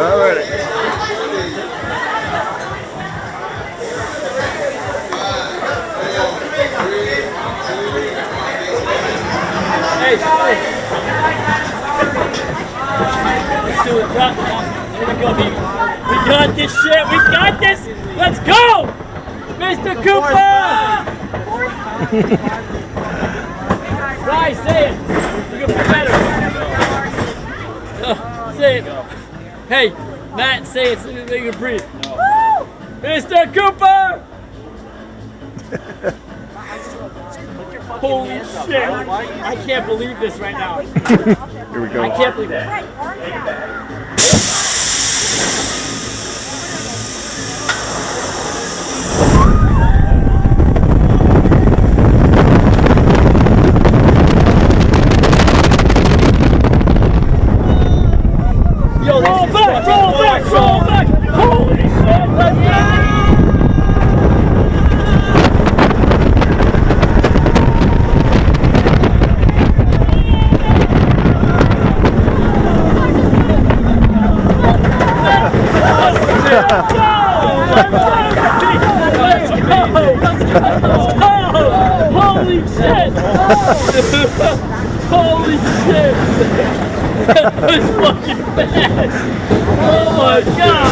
Alrighty. Hey, let's do it. Here we go, baby. We got this shit. We got this. Let's go, Mr. Cooper. Right, say it. You can be better. Say it. Hey, Matt, say it so you can breathe. Mr. Cooper. Holy shit! I can't believe this right now. Here we go. I can't believe it. Yo, roll back! Roll back! Roll back! Holy shit! Let's go! Holy shit! Holy shit! That was fucking fast! Oh my god!